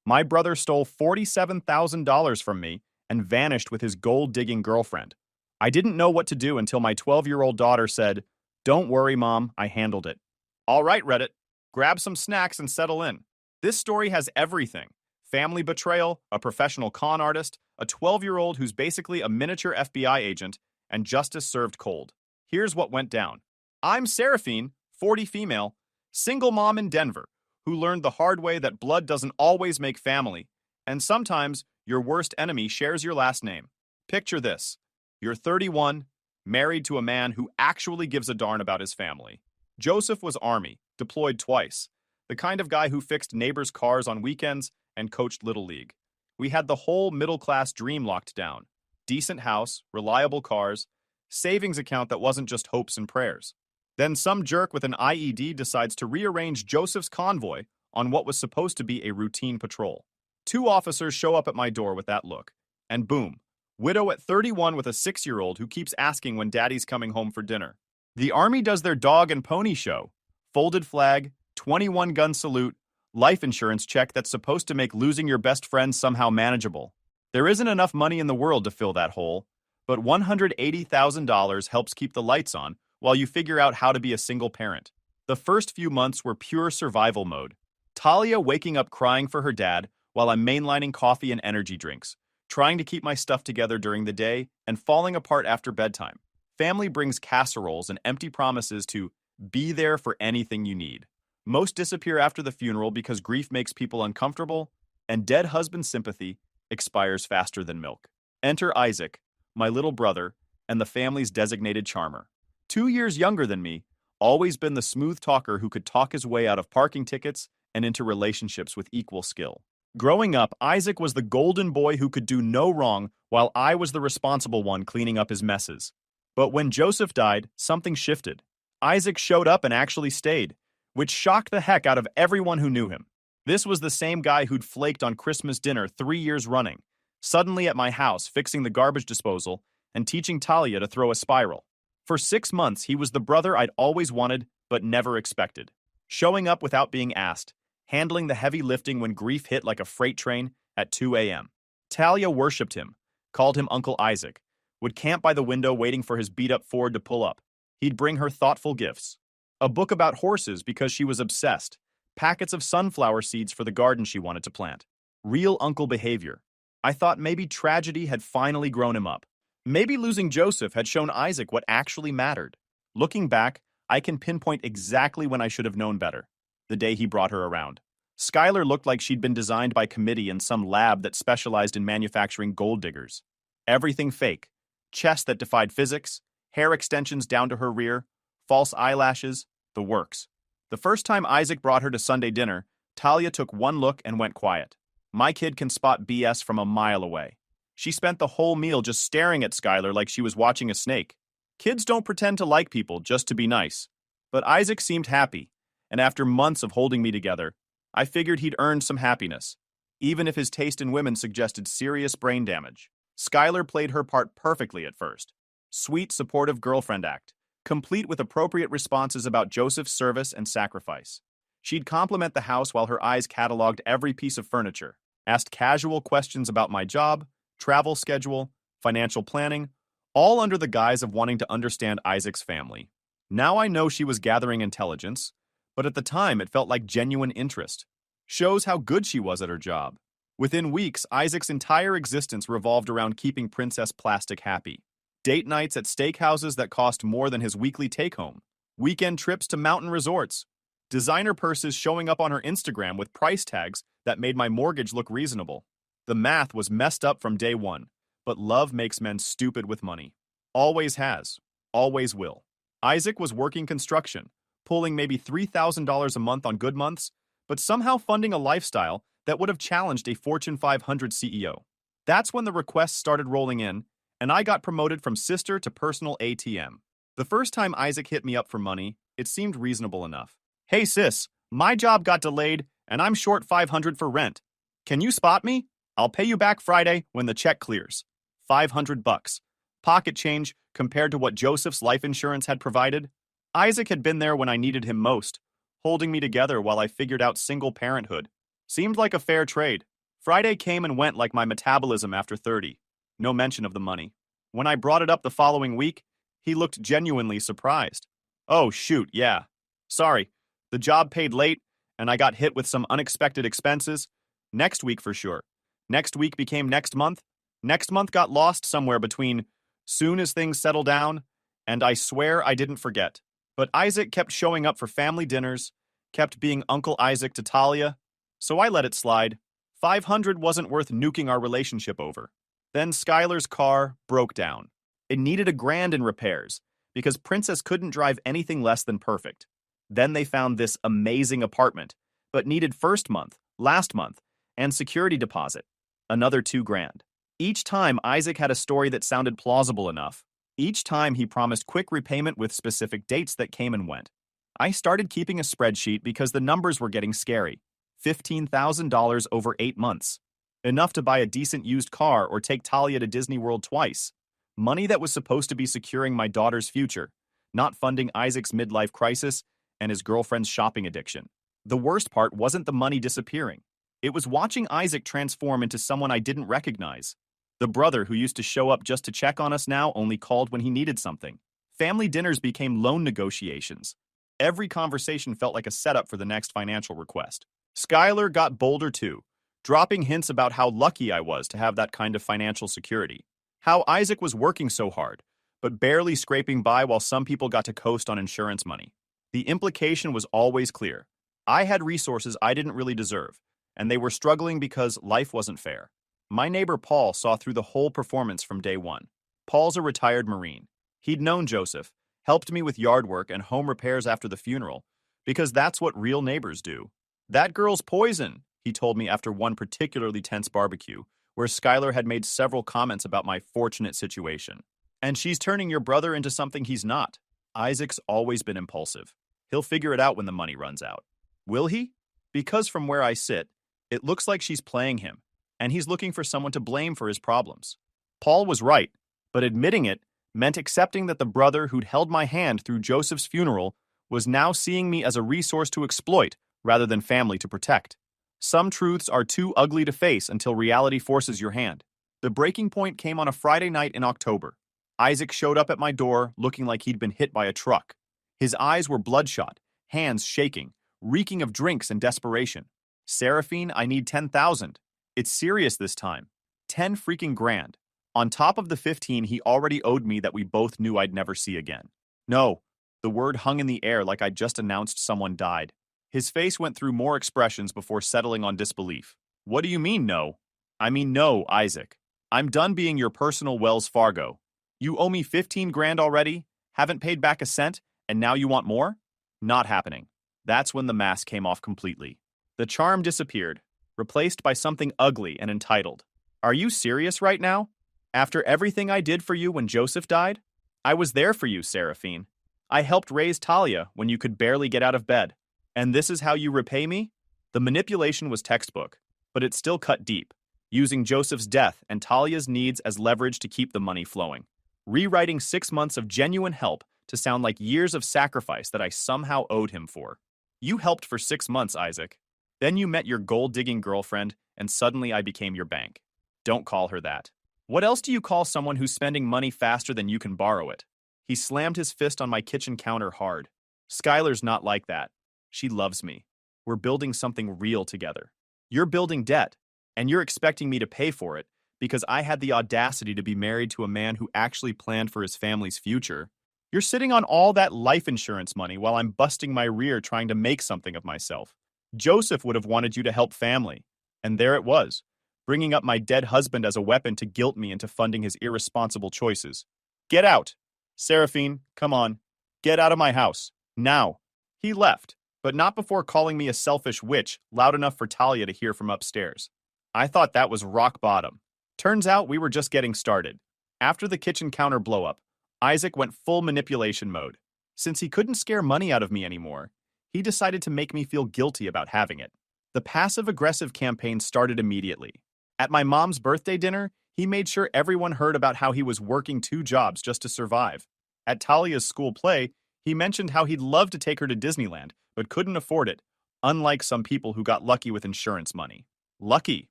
My brother stole $47,000 from me and vanished with his gold-digging girlfriend. I didn't know what to do until my 12-year-old daughter said, "Don't worry, Mom, I handled it." All right, Reddit, grab some snacks and settle in. This story has everything: family betrayal, a professional con artist, a 12-year-old who's basically a miniature FBI agent, and justice served cold. Here's what went down. I'm Seraphine, 40 female, single mom in Denver, who learned the hard way that blood doesn't always make family, and sometimes your worst enemy shares your last name. Picture this. You're 31, married to a man who actually gives a darn about his family. Joseph was Army, deployed twice, the kind of guy who fixed neighbors' cars on weekends and coached Little League. We had the whole middle-class dream locked down. Decent house, reliable cars, savings account that wasn't just hopes and prayers. Then some jerk with an IED decides to rearrange Joseph's convoy on what was supposed to be a routine patrol. Two officers show up at my door with that look, and boom, widow at 31 with a 6-year-old who keeps asking when daddy's coming home for dinner. The Army does their dog and pony show. Folded flag, 21-gun salute, life insurance check that's supposed to make losing your best friend somehow manageable. There isn't enough money in the world to fill that hole, but $180,000 helps keep the lights on while you figure out how to be a single parent. The first few months were pure survival mode. Talia waking up crying for her dad while I'm mainlining coffee and energy drinks, trying to keep my stuff together during the day and falling apart after bedtime. Family brings casseroles and empty promises to be there for anything you need. Most disappear after the funeral because grief makes people uncomfortable, and dead husband sympathy expires faster than milk. Enter Isaac, my little brother, and the family's designated charmer. 2 years younger than me, always been the smooth talker who could talk his way out of parking tickets and into relationships with equal skill. Growing up, Isaac was the golden boy who could do no wrong, while I was the responsible one cleaning up his messes. But when Joseph died, something shifted. Isaac showed up and actually stayed, which shocked the heck out of everyone who knew him. This was the same guy who'd flaked on Christmas dinner 3 years running, suddenly at my house fixing the garbage disposal and teaching Talia to throw a spiral. For 6 months, he was the brother I'd always wanted but never expected. Showing up without being asked, handling the heavy lifting when grief hit like a freight train at 2 a.m. Talia worshipped him, called him Uncle Isaac, would camp by the window waiting for his beat-up Ford to pull up. He'd bring her thoughtful gifts. A book about horses because she was obsessed. Packets of sunflower seeds for the garden she wanted to plant. Real uncle behavior. I thought maybe tragedy had finally grown him up. Maybe losing Joseph had shown Isaac what actually mattered. Looking back, I can pinpoint exactly when I should have known better. The day he brought her around. Skylar looked like she'd been designed by committee in some lab that specialized in manufacturing gold diggers. Everything fake. Chest that defied physics, hair extensions down to her rear, false eyelashes, the works. The first time Isaac brought her to Sunday dinner, Talia took one look and went quiet. My kid can spot BS from a mile away. She spent the whole meal just staring at Skylar like she was watching a snake. Kids don't pretend to like people just to be nice. But Isaac seemed happy, and after months of holding me together, I figured he'd earned some happiness, even if his taste in women suggested serious brain damage. Skylar played her part perfectly at first. Sweet, supportive girlfriend act, complete with appropriate responses about Joseph's service and sacrifice. She'd compliment the house while her eyes cataloged every piece of furniture, asked casual questions about my job, travel schedule, financial planning, all under the guise of wanting to understand Isaac's family. Now I know she was gathering intelligence, but at the time it felt like genuine interest. Shows how good she was at her job. Within weeks, Isaac's entire existence revolved around keeping Princess Plastic happy. Date nights at steakhouses that cost more than his weekly take-home. Weekend trips to mountain resorts. Designer purses showing up on her Instagram with price tags that made my mortgage look reasonable. The math was messed up from day one, but love makes men stupid with money. Always has. Always will. Isaac was working construction, pulling maybe $3,000 a month on good months, but somehow funding a lifestyle that would have challenged a Fortune 500 CEO. That's when the requests started rolling in, and I got promoted from sister to personal ATM. The first time Isaac hit me up for money, it seemed reasonable enough. Hey sis, my job got delayed, and I'm short $500 for rent. Can you spot me? I'll pay you back Friday when the check clears. $500. Pocket change compared to what Joseph's life insurance had provided. Isaac had been there when I needed him most, holding me together while I figured out single parenthood. Seemed like a fair trade. Friday came and went like my metabolism after 30. No mention of the money. When I brought it up the following week, he looked genuinely surprised. Oh, shoot, yeah. Sorry, the job paid late, and I got hit with some unexpected expenses. Next week for sure. Next week became next month. Next month got lost somewhere between soon as things settle down, and I swear I didn't forget. But Isaac kept showing up for family dinners, kept being Uncle Isaac to Talia, so I let it slide. 500 wasn't worth nuking our relationship over. Then Skylar's car broke down. It needed $1,000 in repairs, because Princess couldn't drive anything less than perfect. Then they found this amazing apartment, but needed first month, last month, and security deposit. Another $2,000. Each time Isaac had a story that sounded plausible enough. Each time he promised quick repayment with specific dates that came and went. I started keeping a spreadsheet because the numbers were getting scary. $15,000 over 8 months. Enough to buy a decent used car or take Talia to Disney World twice. Money that was supposed to be securing my daughter's future, not funding Isaac's midlife crisis and his girlfriend's shopping addiction. The worst part wasn't the money disappearing. It was watching Isaac transform into someone I didn't recognize. The brother who used to show up just to check on us now only called when he needed something. Family dinners became loan negotiations. Every conversation felt like a setup for the next financial request. Skylar got bolder too, dropping hints about how lucky I was to have that kind of financial security. How Isaac was working so hard, but barely scraping by while some people got to coast on insurance money. The implication was always clear. I had resources I didn't really deserve, and they were struggling because life wasn't fair. My neighbor Paul saw through the whole performance from day one. Paul's a retired Marine. He'd known Joseph, helped me with yard work and home repairs after the funeral, because that's what real neighbors do. That girl's poison, he told me after one particularly tense barbecue, where Skylar had made several comments about my fortunate situation. And she's turning your brother into something he's not. Isaac's always been impulsive. He'll figure it out when the money runs out. Will he? Because from where I sit, it looks like she's playing him, and he's looking for someone to blame for his problems. Paul was right, but admitting it meant accepting that the brother who'd held my hand through Joseph's funeral was now seeing me as a resource to exploit rather than family to protect. Some truths are too ugly to face until reality forces your hand. The breaking point came on a Friday night in October. Isaac showed up at my door looking like he'd been hit by a truck. His eyes were bloodshot, hands shaking, reeking of drinks and desperation. Seraphine, I need 10,000. It's serious this time. 10 freaking grand. On top of the 15 he already owed me that we both knew I'd never see again. No, the word hung in the air like I'd just announced someone died. His face went through more expressions before settling on disbelief. What do you mean, no? I mean, no, Isaac. I'm done being your personal Wells Fargo. You owe me 15 grand already, haven't paid back a cent, and now you want more? Not happening. That's when the mask came off completely. The charm disappeared, replaced by something ugly and entitled. Are you serious right now? After everything I did for you when Joseph died? I was there for you, Seraphine. I helped raise Talia when you could barely get out of bed. And this is how you repay me? The manipulation was textbook, but it still cut deep, using Joseph's death and Talia's needs as leverage to keep the money flowing. Rewriting 6 months of genuine help to sound like years of sacrifice that I somehow owed him for. You helped for 6 months, Isaac. Then you met your gold-digging girlfriend, and suddenly I became your bank. Don't call her that. What else do you call someone who's spending money faster than you can borrow it? He slammed his fist on my kitchen counter hard. Skylar's not like that. She loves me. We're building something real together. You're building debt, and you're expecting me to pay for it because I had the audacity to be married to a man who actually planned for his family's future. You're sitting on all that life insurance money while I'm busting my rear trying to make something of myself. Joseph would have wanted you to help family, and there it was, bringing up my dead husband as a weapon to guilt me into funding his irresponsible choices. Get out! Seraphine, come on. Get out of my house. Now. He left, but not before calling me a selfish witch loud enough for Talia to hear from upstairs. I thought that was rock bottom. Turns out we were just getting started. After the kitchen counter blow-up, Isaac went full manipulation mode. Since he couldn't scare money out of me anymore, he decided to make me feel guilty about having it. The passive-aggressive campaign started immediately. At my mom's birthday dinner, he made sure everyone heard about how he was working 2 jobs just to survive. At Talia's school play, he mentioned how he'd love to take her to Disneyland, but couldn't afford it, unlike some people who got lucky with insurance money. Lucky.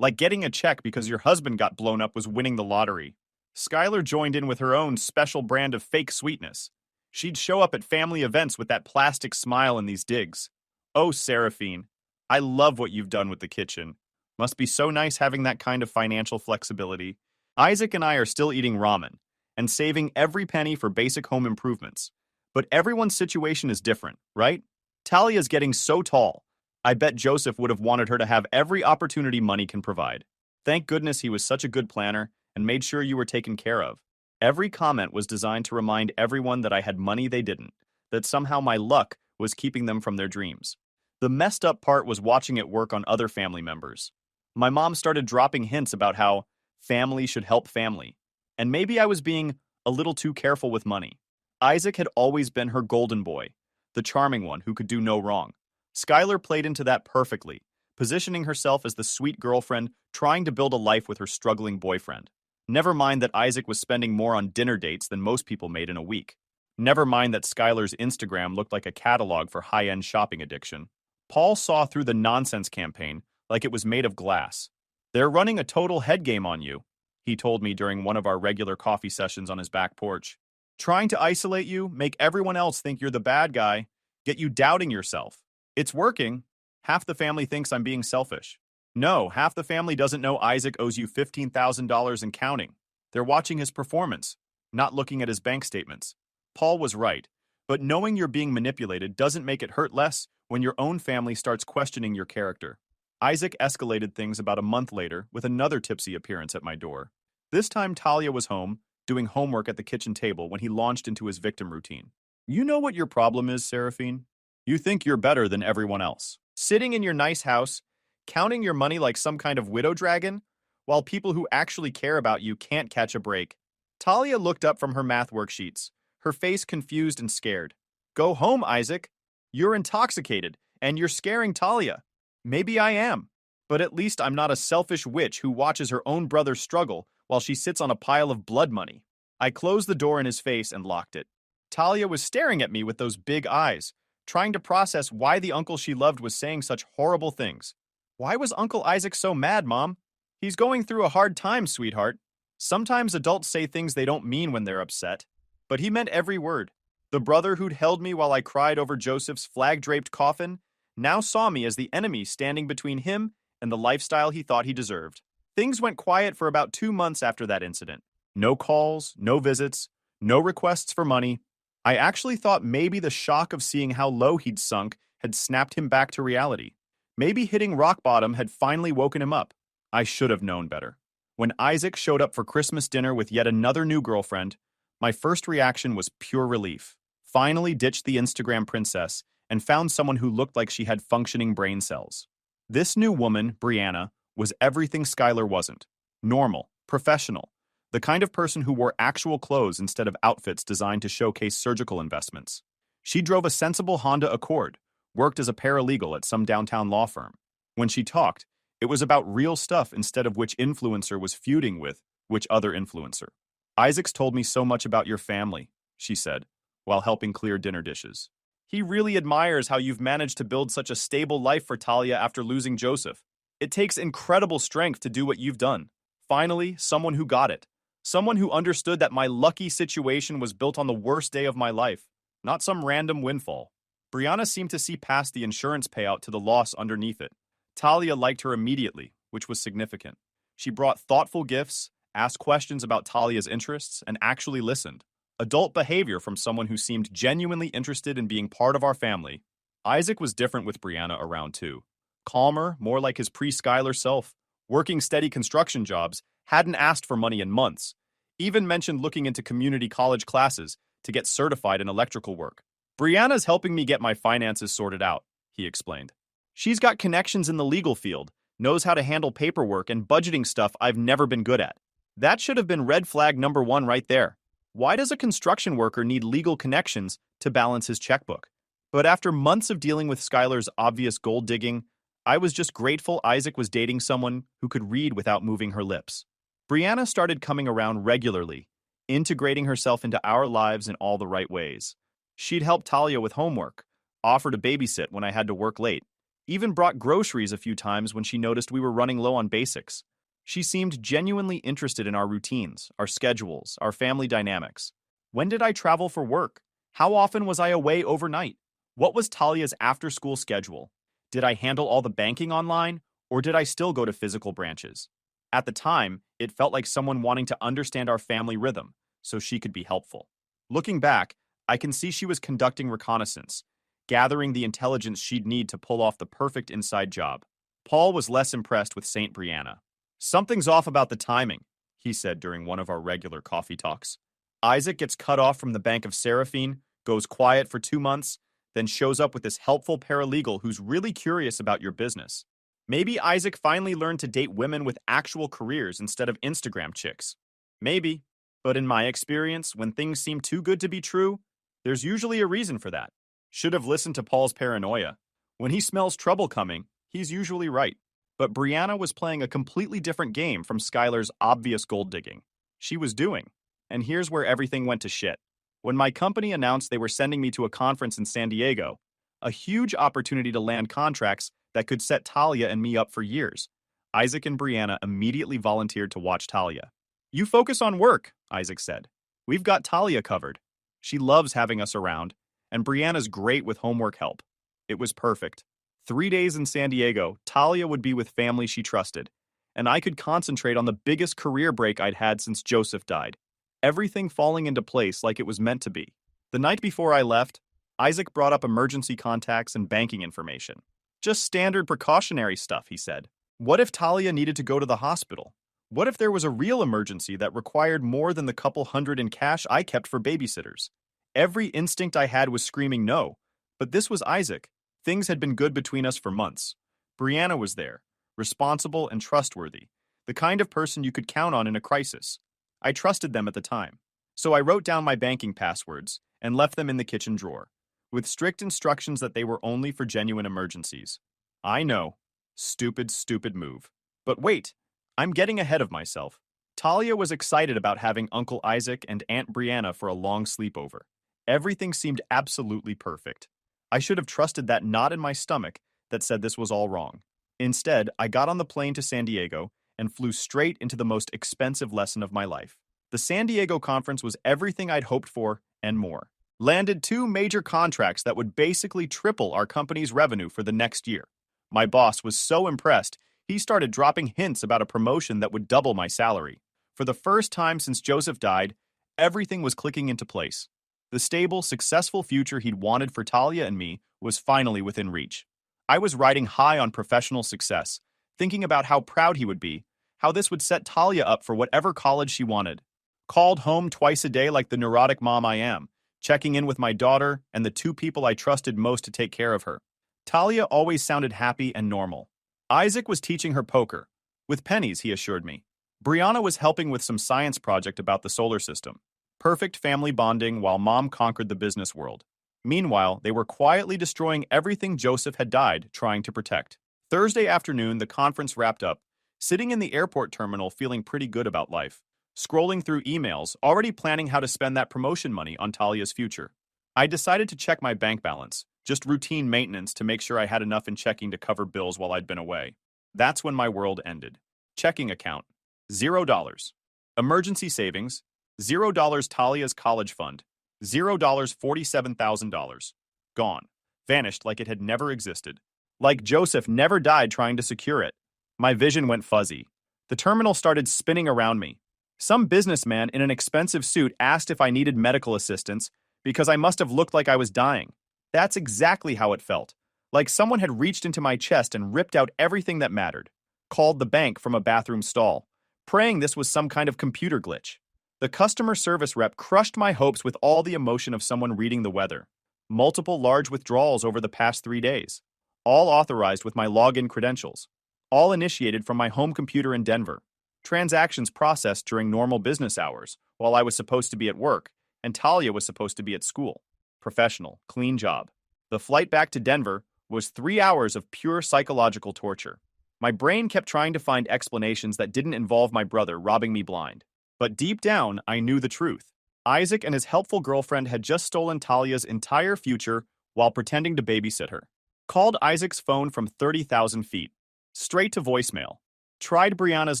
Like getting a check because your husband got blown up was winning the lottery. Skylar joined in with her own special brand of fake sweetness. She'd show up at family events with that plastic smile and these digs. Oh, Seraphine, I love what you've done with the kitchen. Must be so nice having that kind of financial flexibility. Isaac and I are still eating ramen and saving every penny for basic home improvements. But everyone's situation is different, right? Talia's getting so tall. I bet Joseph would have wanted her to have every opportunity money can provide. Thank goodness he was such a good planner and made sure you were taken care of. Every comment was designed to remind everyone that I had money they didn't, that somehow my luck was keeping them from their dreams. The messed up part was watching it work on other family members. My mom started dropping hints about how family should help family, and maybe I was being a little too careful with money. Isaac had always been her golden boy, the charming one who could do no wrong. Skylar played into that perfectly, positioning herself as the sweet girlfriend trying to build a life with her struggling boyfriend. Never mind that Isaac was spending more on dinner dates than most people made in a week. Never mind that Skylar's Instagram looked like a catalog for high-end shopping addiction. Paul saw through the nonsense campaign like it was made of glass. They're running a total head game on you, he told me during one of our regular coffee sessions on his back porch. Trying to isolate you, make everyone else think you're the bad guy, get you doubting yourself. It's working. Half the family thinks I'm being selfish. No, half the family doesn't know Isaac owes you $15,000 and counting. They're watching his performance, not looking at his bank statements. Paul was right, but knowing you're being manipulated doesn't make it hurt less when your own family starts questioning your character. Isaac escalated things about a month later with another tipsy appearance at my door. This time Talia was home, doing homework at the kitchen table when he launched into his victim routine. You know what your problem is, Seraphine? You think you're better than everyone else. Sitting in your nice house, counting your money like some kind of widow dragon, while people who actually care about you can't catch a break. Talia looked up from her math worksheets, her face confused and scared. Go home, Isaac. You're intoxicated, and you're scaring Talia. Maybe I am, but at least I'm not a selfish witch who watches her own brother struggle while she sits on a pile of blood money. I closed the door in his face and locked it. Talia was staring at me with those big eyes, trying to process why the uncle she loved was saying such horrible things. Why was Uncle Isaac so mad, Mom? He's going through a hard time, sweetheart. Sometimes adults say things they don't mean when they're upset, but he meant every word. The brother who'd held me while I cried over Joseph's flag-draped coffin now saw me as the enemy standing between him and the lifestyle he thought he deserved. Things went quiet for about 2 months after that incident. No calls, no visits, no requests for money. I actually thought maybe the shock of seeing how low he'd sunk had snapped him back to reality. Maybe hitting rock bottom had finally woken him up. I should have known better. When Isaac showed up for Christmas dinner with yet another new girlfriend, my first reaction was pure relief. Finally ditched the Instagram princess and found someone who looked like she had functioning brain cells. This new woman, Brianna, was everything Skylar wasn't. Normal, professional, the kind of person who wore actual clothes instead of outfits designed to showcase surgical investments. She drove a sensible Honda Accord, worked as a paralegal at some downtown law firm. When she talked, it was about real stuff instead of which influencer was feuding with which other influencer. Isaac's told me so much about your family, she said, while helping clear dinner dishes. He really admires how you've managed to build such a stable life for Talia after losing Joseph. It takes incredible strength to do what you've done. Finally, someone who got it. Someone who understood that my lucky situation was built on the worst day of my life, not some random windfall. Brianna seemed to see past the insurance payout to the loss underneath it. Talia liked her immediately, which was significant. She brought thoughtful gifts, asked questions about Talia's interests, and actually listened. Adult behavior from someone who seemed genuinely interested in being part of our family. Isaac was different with Brianna around too. Calmer, more like his pre-Skylar self, working steady construction jobs, hadn't asked for money in months, even mentioned looking into community college classes to get certified in electrical work. Brianna's helping me get my finances sorted out, he explained. She's got connections in the legal field, knows how to handle paperwork and budgeting stuff I've never been good at. That should have been red flag number 1 right there. Why does a construction worker need legal connections to balance his checkbook? But after months of dealing with Skylar's obvious gold digging, I was just grateful Isaac was dating someone who could read without moving her lips. Brianna started coming around regularly, integrating herself into our lives in all the right ways. She'd help Talia with homework, offer to babysit when I had to work late, Even brought groceries a few times when she noticed we were running low on basics. She seemed genuinely interested in our routines, our schedules, our family dynamics. When did I travel for work? How often was I away overnight? What was Talia's after-school schedule? Did I handle all the banking online, or did I still go to physical branches? At the time, it felt like someone wanting to understand our family rhythm, so she could be helpful. Looking back, I can see she was conducting reconnaissance, gathering the intelligence she'd need to pull off the perfect inside job. Paul was less impressed with Saint Brianna. "Something's off about the timing," he said during one of our regular coffee talks. "Isaac gets cut off from the Bank of Seraphine, goes quiet for 2 months, then shows up with this helpful paralegal who's really curious about your business. Maybe Isaac finally learned to date women with actual careers instead of Instagram chicks. Maybe. But in my experience, when things seem too good to be true, there's usually a reason for that. Should have listened to Paul's paranoia. When he smells trouble coming, he's usually right." But Brianna was playing a completely different game from Skylar's obvious gold digging. She was doing. And here's where everything went to shit. When my company announced they were sending me to a conference in San Diego, a huge opportunity to land contracts that could set Talia and me up for years, Isaac and Brianna immediately volunteered to watch Talia. "You focus on work," Isaac said. "We've got Talia covered. She loves having us around, and Brianna's great with homework help." It was perfect. 3 days in San Diego, Talia would be with family she trusted, and I could concentrate on the biggest career break I'd had since Joseph died. Everything falling into place like it was meant to be. The night before I left, Isaac brought up emergency contacts and banking information. "Just standard precautionary stuff," he said. "What if Talia needed to go to the hospital? What if there was a real emergency that required more than the couple hundred in cash I kept for babysitters?" Every instinct I had was screaming no, but this was Isaac. Things had been good between us for months. Brianna was there, responsible and trustworthy, the kind of person you could count on in a crisis. I trusted them at the time. So I wrote down my banking passwords and left them in the kitchen drawer, with strict instructions that they were only for genuine emergencies. I know. Stupid, stupid move. But wait, I'm getting ahead of myself. Talia was excited about having Uncle Isaac and Aunt Brianna for a long sleepover. Everything seemed absolutely perfect. I should have trusted that knot in my stomach that said this was all wrong. Instead, I got on the plane to San Diego and flew straight into the most expensive lesson of my life. The San Diego conference was everything I'd hoped for and more. Landed 2 major contracts that would basically triple our company's revenue for the next year. My boss was so impressed, he started dropping hints about a promotion that would double my salary. For the first time since Joseph died, everything was clicking into place. The stable, successful future he'd wanted for Talia and me was finally within reach. I was riding high on professional success, thinking about how proud he would be, how this would set Talia up for whatever college she wanted. Called home twice a day like the neurotic mom I am, checking in with my daughter and the 2 people I trusted most to take care of her. Talia always sounded happy and normal. Isaac was teaching her poker. With pennies, he assured me. Brianna was helping with some science project about the solar system. Perfect family bonding while Mom conquered the business world. Meanwhile, they were quietly destroying everything Joseph had died trying to protect. Thursday afternoon, the conference wrapped up, sitting in the airport terminal feeling pretty good about life. Scrolling through emails, already planning how to spend that promotion money on Talia's future. I decided to check my bank balance, just routine maintenance to make sure I had enough in checking to cover bills while I'd been away. That's when my world ended. Checking account, $0. Emergency savings, $0 Talia's college fund, $0 $47,000. Gone. Vanished like it had never existed. Like Joseph never died trying to secure it. My vision went fuzzy. The terminal started spinning around me. Some businessman in an expensive suit asked if I needed medical assistance because I must have looked like I was dying. That's exactly how it felt. Like someone had reached into my chest and ripped out everything that mattered. Called the bank from a bathroom stall, praying this was some kind of computer glitch. The customer service rep crushed my hopes with all the emotion of someone reading the weather. Multiple large withdrawals over the past 3 days. All authorized with my login credentials. All initiated from my home computer in Denver. Transactions processed during normal business hours, while I was supposed to be at work, and Talia was supposed to be at school. Professional, clean job. The flight back to Denver was 3 hours of pure psychological torture. My brain kept trying to find explanations that didn't involve my brother robbing me blind. But deep down, I knew the truth. Isaac and his helpful girlfriend had just stolen Talia's entire future while pretending to babysit her. Called Isaac's phone from 30,000 feet. Straight to voicemail. Tried Brianna's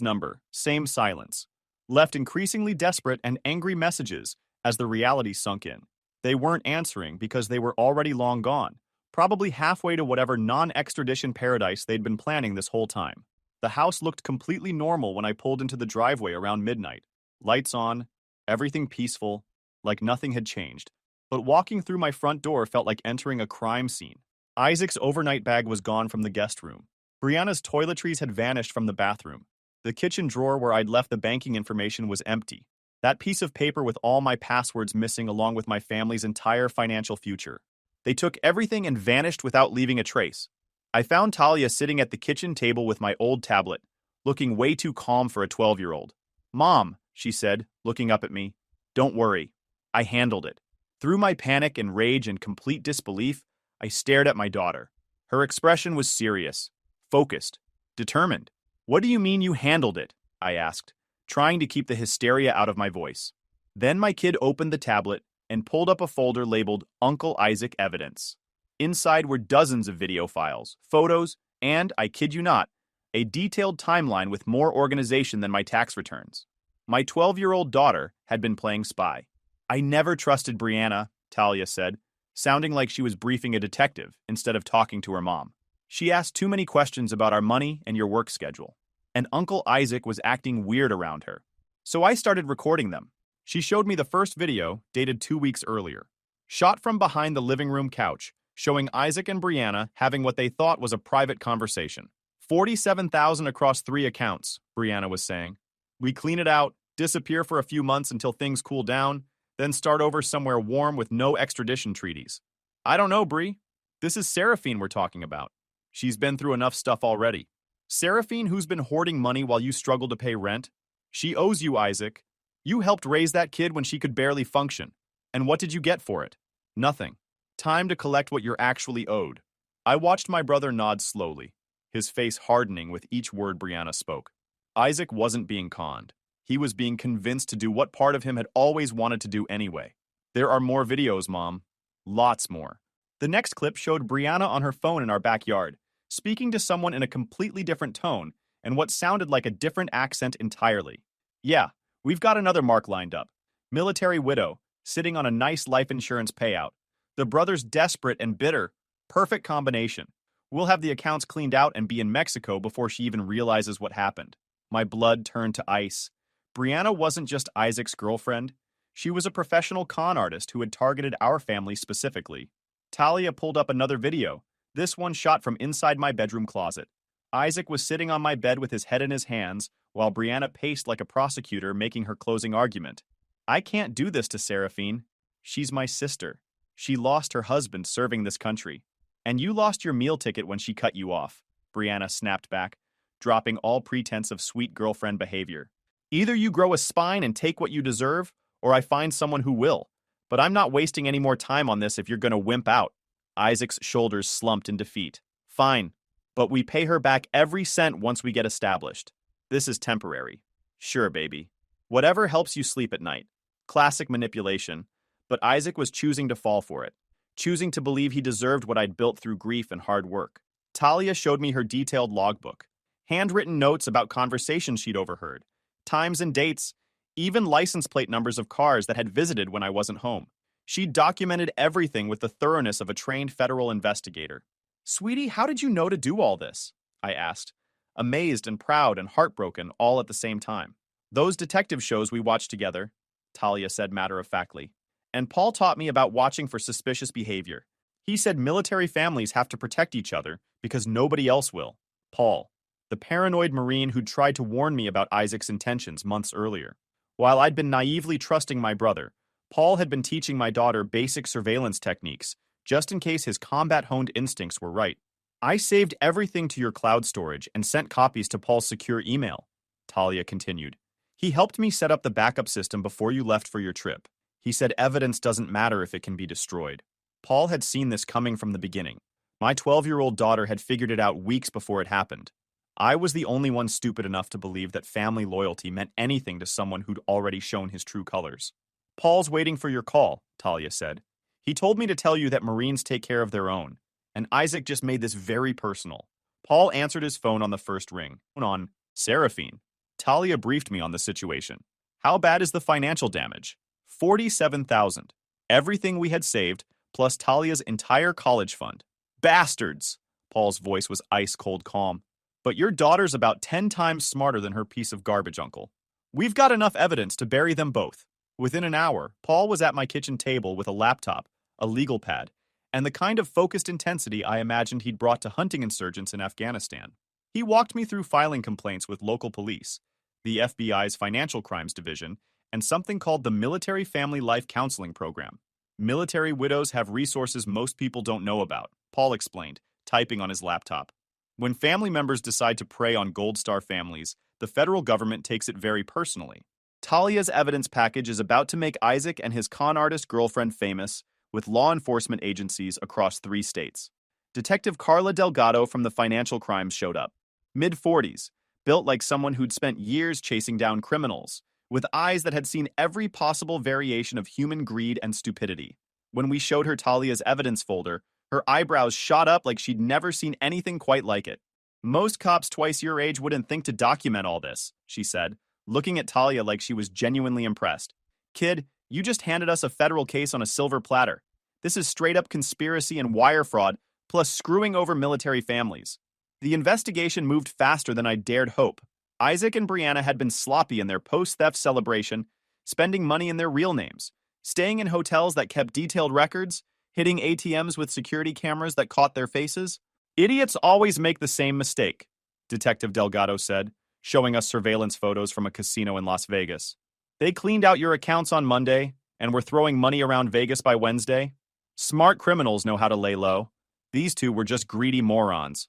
number. Same silence. Left increasingly desperate and angry messages as the reality sunk in. They weren't answering because they were already long gone, probably halfway to whatever non-extradition paradise they'd been planning this whole time. The house looked completely normal when I pulled into the driveway around midnight. Lights on, everything peaceful, like nothing had changed. But walking through my front door felt like entering a crime scene. Isaac's overnight bag was gone from the guest room. Brianna's toiletries had vanished from the bathroom. The kitchen drawer where I'd left the banking information was empty. That piece of paper with all my passwords missing along with my family's entire financial future. They took everything and vanished without leaving a trace. I found Talia sitting at the kitchen table with my old tablet, looking way too calm for a 12-year-old. "Mom," she said, looking up at me. "Don't worry. I handled it." Through my panic and rage and complete disbelief, I stared at my daughter. Her expression was serious, focused, determined. "What do you mean you handled it?" I asked, trying to keep the hysteria out of my voice. Then my kid opened the tablet and pulled up a folder labeled Uncle Isaac Evidence. Inside were dozens of video files, photos, and, I kid you not, a detailed timeline with more organization than my tax returns. My 12-year-old daughter had been playing spy. "I never trusted Brianna," Talia said, sounding like she was briefing a detective instead of talking to her mom. "She asked too many questions about our money and your work schedule. And Uncle Isaac was acting weird around her. So I started recording them." She showed me the first video, dated 2 weeks earlier. Shot from behind the living room couch, showing Isaac and Brianna having what they thought was a private conversation. 47,000 across 3 accounts, Brianna was saying. "We clean it out, disappear for a few months until things cool down, then start over somewhere warm with no extradition treaties." "I don't know, Bri. This is Seraphine we're talking about. She's been through enough stuff already." "Seraphine, who's been hoarding money while you struggle to pay rent? She owes you, Isaac. You helped raise that kid when she could barely function. And what did you get for it? Nothing. Time to collect what you're actually owed." I watched my brother nod slowly, his face hardening with each word Brianna spoke. Isaac wasn't being conned. He was being convinced to do what part of him had always wanted to do anyway. "There are more videos, Mom. Lots more." The next clip showed Brianna on her phone in our backyard, speaking to someone in a completely different tone and what sounded like a different accent entirely. "Yeah, we've got another mark lined up. Military widow, sitting on a nice life insurance payout. The brother's desperate and bitter. Perfect combination. We'll have the accounts cleaned out and be in Mexico before she even realizes what happened." My blood turned to ice. Brianna wasn't just Isaac's girlfriend. She was a professional con artist who had targeted our family specifically. Talia pulled up another video, this one shot from inside my bedroom closet. Isaac was sitting on my bed with his head in his hands, while Brianna paced like a prosecutor making her closing argument. "I can't do this to Seraphine. She's my sister. She lost her husband serving this country. And you lost your meal ticket when she cut you off," Brianna snapped back, dropping all pretense of sweet girlfriend behavior. "Either you grow a spine and take what you deserve, or I find someone who will. But I'm not wasting any more time on this if you're gonna wimp out." Isaac's shoulders slumped in defeat. "Fine, but we pay her back every cent once we get established. This is temporary." "Sure, baby. Whatever helps you sleep at night." Classic manipulation, but Isaac was choosing to fall for it, choosing to believe he deserved what I'd built through grief and hard work. Talia showed me her detailed logbook, handwritten notes about conversations she'd overheard, times and dates, even license plate numbers of cars that had visited when I wasn't home. She documented everything with the thoroughness of a trained federal investigator. "Sweetie, how did you know to do all this?" I asked, amazed and proud and heartbroken all at the same time. "Those detective shows we watched together," Talia said matter-of-factly. "And Paul taught me about watching for suspicious behavior. He said military families have to protect each other because nobody else will." Paul, the paranoid Marine who'd tried to warn me about Isaac's intentions months earlier. While I'd been naively trusting my brother, Paul had been teaching my daughter basic surveillance techniques, just in case his combat-honed instincts were right. "I saved everything to your cloud storage and sent copies to Paul's secure email," Talia continued. "He helped me set up the backup system before you left for your trip. He said evidence doesn't matter if it can be destroyed." Paul had seen this coming from the beginning. My 12-year-old daughter had figured it out weeks before it happened. I was the only one stupid enough to believe that family loyalty meant anything to someone who'd already shown his true colors. "Paul's waiting for your call," Talia said. "He told me to tell you that Marines take care of their own. And Isaac just made this very personal. Paul answered his phone on the first ring. On Seraphine. Talia briefed me on the situation. How bad is the financial damage? 47,000. Everything we had saved, plus Talia's entire college fund. Bastards! Paul's voice was ice-cold calm. But your daughter's about 10 times smarter than her piece of garbage, uncle. We've got enough evidence to bury them both. Within an hour, Paul was at my kitchen table with a laptop, a legal pad, and the kind of focused intensity I imagined he'd brought to hunting insurgents in Afghanistan. He walked me through filing complaints with local police, the FBI's Financial Crimes Division, and something called the Military Family Life Counseling Program. Military widows have resources most people don't know about, Paul explained, typing on his laptop. When family members decide to prey on Gold Star families, the federal government takes it very personally. Talia's evidence package is about to make Isaac and his con artist girlfriend famous with law enforcement agencies across 3 states. Detective Carla Delgado from the Financial Crimes showed up. Mid-40s, built like someone who'd spent years chasing down criminals, with eyes that had seen every possible variation of human greed and stupidity. When we showed her Talia's evidence folder, her eyebrows shot up like she'd never seen anything quite like it. Most cops twice your age wouldn't think to document all this, she said, looking at Talia like she was genuinely impressed. Kid, you just handed us a federal case on a silver platter. This is straight-up conspiracy and wire fraud, plus screwing over military families. The investigation moved faster than I dared hope. Isaac and Brianna had been sloppy in their post-theft celebration, spending money in their real names, staying in hotels that kept detailed records, hitting ATMs with security cameras that caught their faces. Idiots always make the same mistake, Detective Delgado said, showing us surveillance photos from a casino in Las Vegas. They cleaned out your accounts on Monday and were throwing money around Vegas by Wednesday. Smart criminals know how to lay low. These two were just greedy morons.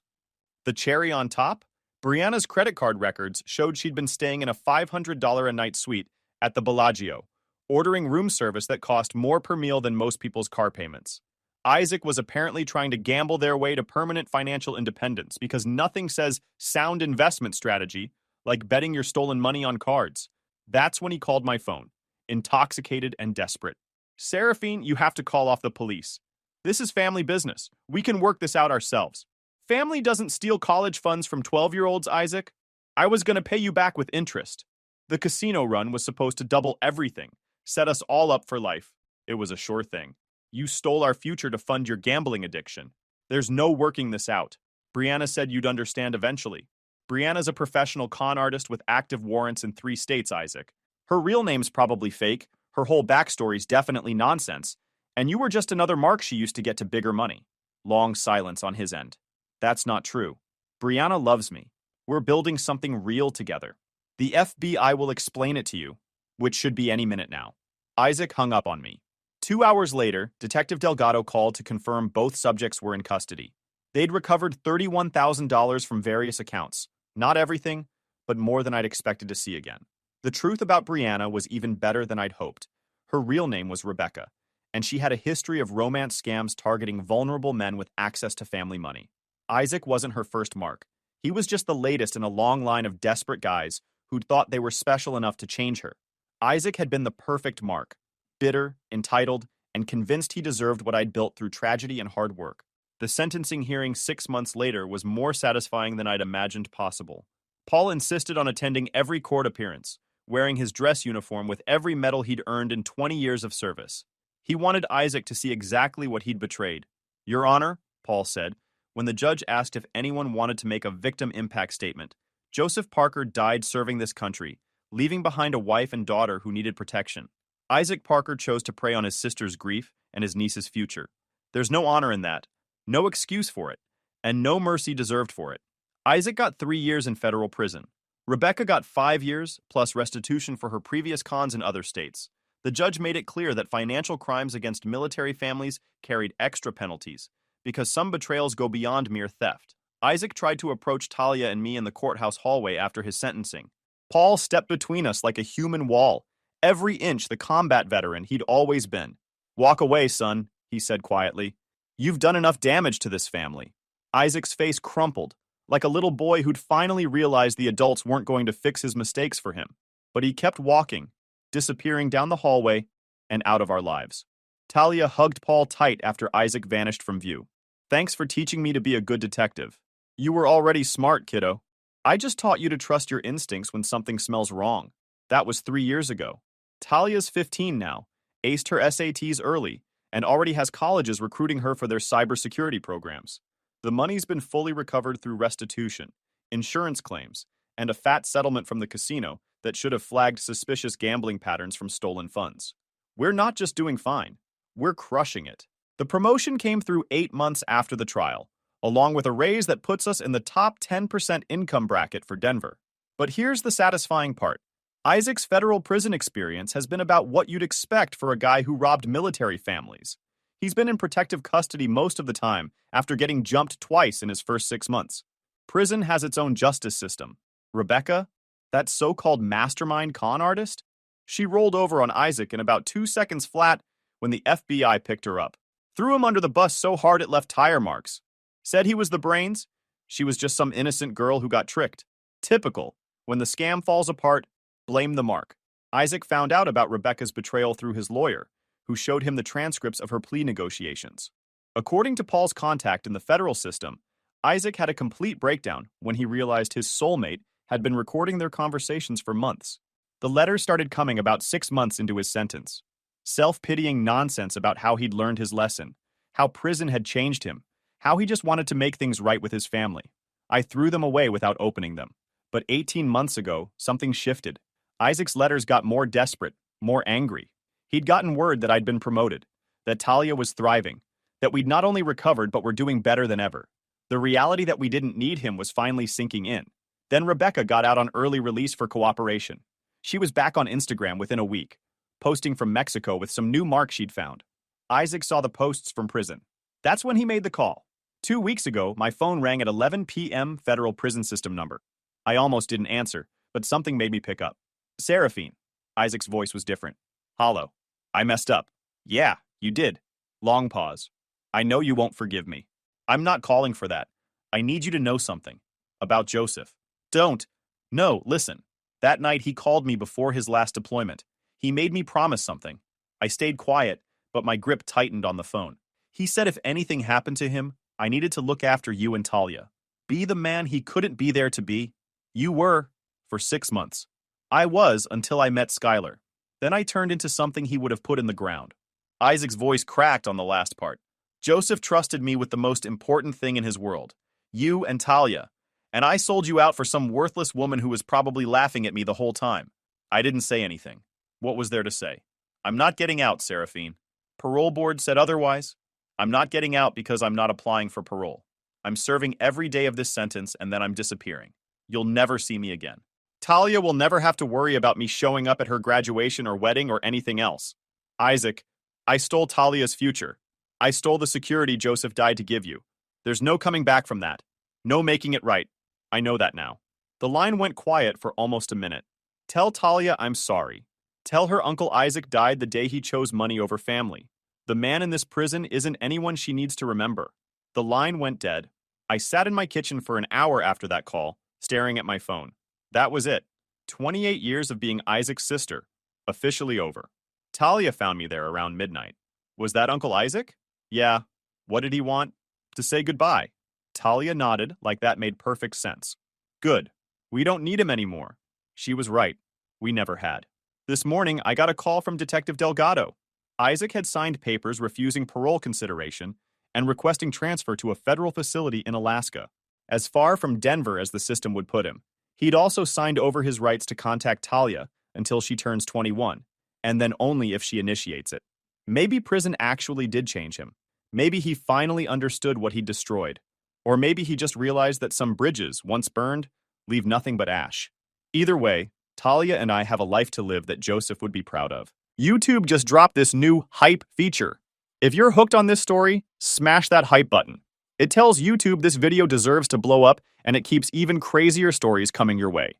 The cherry on top? Brianna's credit card records showed she'd been staying in a $500 a night suite at the Bellagio, ordering room service that cost more per meal than most people's car payments. Isaac was apparently trying to gamble their way to permanent financial independence because nothing says sound investment strategy like betting your stolen money on cards. That's when he called my phone, intoxicated and desperate. Seraphine, you have to call off the police. This is family business. We can work this out ourselves. Family doesn't steal college funds from 12-year-olds, Isaac. I was going to pay you back with interest. The casino run was supposed to double everything, set us all up for life. It was a sure thing. You stole our future to fund your gambling addiction. There's no working this out. Brianna said you'd understand eventually. Brianna's a professional con artist with active warrants in 3 states, Isaac. Her real name's probably fake, her whole backstory's definitely nonsense, and you were just another mark she used to get to bigger money. Long silence on his end. That's not true. Brianna loves me. We're building something real together. The FBI will explain it to you, which should be any minute now. Isaac hung up on me. 2 hours later, Detective Delgado called to confirm both subjects were in custody. They'd recovered $31,000 from various accounts. Not everything, but more than I'd expected to see again. The truth about Brianna was even better than I'd hoped. Her real name was Rebecca, and she had a history of romance scams targeting vulnerable men with access to family money. Isaac wasn't her first mark. He was just the latest in a long line of desperate guys who'd thought they were special enough to change her. Isaac had been the perfect mark. Bitter, entitled, and convinced he deserved what I'd built through tragedy and hard work. The sentencing hearing 6 months later was more satisfying than I'd imagined possible. Paul insisted on attending every court appearance, wearing his dress uniform with every medal he'd earned in 20 years of service. He wanted Isaac to see exactly what he'd betrayed. Your Honor, Paul said, when the judge asked if anyone wanted to make a victim impact statement. Joseph Parker died serving this country, leaving behind a wife and daughter who needed protection. Isaac Parker chose to prey on his sister's grief and his niece's future. There's no honor in that, no excuse for it, and no mercy deserved for it. Isaac got 3 years in federal prison. Rebecca got 5 years, plus restitution for her previous cons in other states. The judge made it clear that financial crimes against military families carried extra penalties, because some betrayals go beyond mere theft. Isaac tried to approach Talia and me in the courthouse hallway after his sentencing. Paul stepped between us like a human wall, every inch the combat veteran he'd always been. Walk away, son, he said quietly. You've done enough damage to this family. Isaac's face crumpled, like a little boy who'd finally realized the adults weren't going to fix his mistakes for him. But he kept walking, disappearing down the hallway and out of our lives. Talia hugged Paul tight after Isaac vanished from view. Thanks for teaching me to be a good detective. You were already smart, kiddo. I just taught you to trust your instincts when something smells wrong. That was 3 years ago. Talia's 15 now, aced her SATs early, and already has colleges recruiting her for their cybersecurity programs. The money's been fully recovered through restitution, insurance claims, and a fat settlement from the casino that should have flagged suspicious gambling patterns from stolen funds. We're not just doing fine, we're crushing it. The promotion came through 8 months after the trial, along with a raise that puts us in the top 10% income bracket for Denver. But here's the satisfying part. Isaac's federal prison experience has been about what you'd expect for a guy who robbed military families. He's been in protective custody most of the time after getting jumped twice in his first 6 months. Prison has its own justice system. Rebecca, that so-called mastermind con artist, she rolled over on Isaac in about 2 seconds flat when the FBI picked her up. Threw him under the bus so hard it left tire marks. Said he was the brains. She was just some innocent girl who got tricked. Typical. When the scam falls apart, blame the mark. Isaac found out about Rebecca's betrayal through his lawyer, who showed him the transcripts of her plea negotiations. According to Paul's contact in the federal system, Isaac had a complete breakdown when he realized his soulmate had been recording their conversations for months. The letters started coming about 6 months into his sentence. Self-pitying nonsense about how he'd learned his lesson, how prison had changed him, how he just wanted to make things right with his family. I threw them away without opening them. But 18 months ago, something shifted. Isaac's letters got more desperate, more angry. He'd gotten word that I'd been promoted, that Talia was thriving, that we'd not only recovered but were doing better than ever. The reality that we didn't need him was finally sinking in. Then Rebecca got out on early release for cooperation. She was back on Instagram within a week, posting from Mexico with some new marks she'd found. Isaac saw the posts from prison. That's when he made the call. 2 weeks ago, my phone rang at 11 p.m. Federal Prison System number. I almost didn't answer, but something made me pick up. Seraphine. Isaac's voice was different. Hollow. I messed up. Yeah, you did. Long pause. I know you won't forgive me. I'm not calling for that. I need you to know something. About Joseph. Don't. No, listen. That night he called me before his last deployment. He made me promise something. I stayed quiet, but my grip tightened on the phone. He said if anything happened to him, I needed to look after you and Talia. Be the man he couldn't be there to be. You were, for 6 months. I was until I met Skylar. Then I turned into something he would have put in the ground. Isaac's voice cracked on the last part. Joseph trusted me with the most important thing in his world. You and Talia. And I sold you out for some worthless woman who was probably laughing at me the whole time. I didn't say anything. What was there to say? I'm not getting out, Seraphine. Parole board said otherwise. I'm not getting out because I'm not applying for parole. I'm serving every day of this sentence and then I'm disappearing. You'll never see me again. Talia will never have to worry about me showing up at her graduation or wedding or anything else. Isaac, I stole Talia's future. I stole the security Joseph died to give you. There's no coming back from that. No making it right. I know that now. The line went quiet for almost a minute. Tell Talia I'm sorry. Tell her Uncle Isaac died the day he chose money over family. The man in this prison isn't anyone she needs to remember. The line went dead. I sat in my kitchen for an hour after that call, staring at my phone. That was it. 28 years of being Isaac's sister. Officially over. Talia found me there around midnight. Was that Uncle Isaac? Yeah. What did he want? To say goodbye. Talia nodded like that made perfect sense. Good. We don't need him anymore. She was right. We never had. This morning, I got a call from Detective Delgado. Isaac had signed papers refusing parole consideration and requesting transfer to a federal facility in Alaska, as far from Denver as the system would put him. He'd also signed over his rights to contact Talia until she turns 21, and then only if she initiates it. Maybe prison actually did change him. Maybe he finally understood what he'd destroyed. Or maybe he just realized that some bridges, once burned, leave nothing but ash. Either way, Talia and I have a life to live that Joseph would be proud of. YouTube just dropped this new hype feature. If you're hooked on this story, smash that hype button. It tells YouTube this video deserves to blow up, and it keeps even crazier stories coming your way.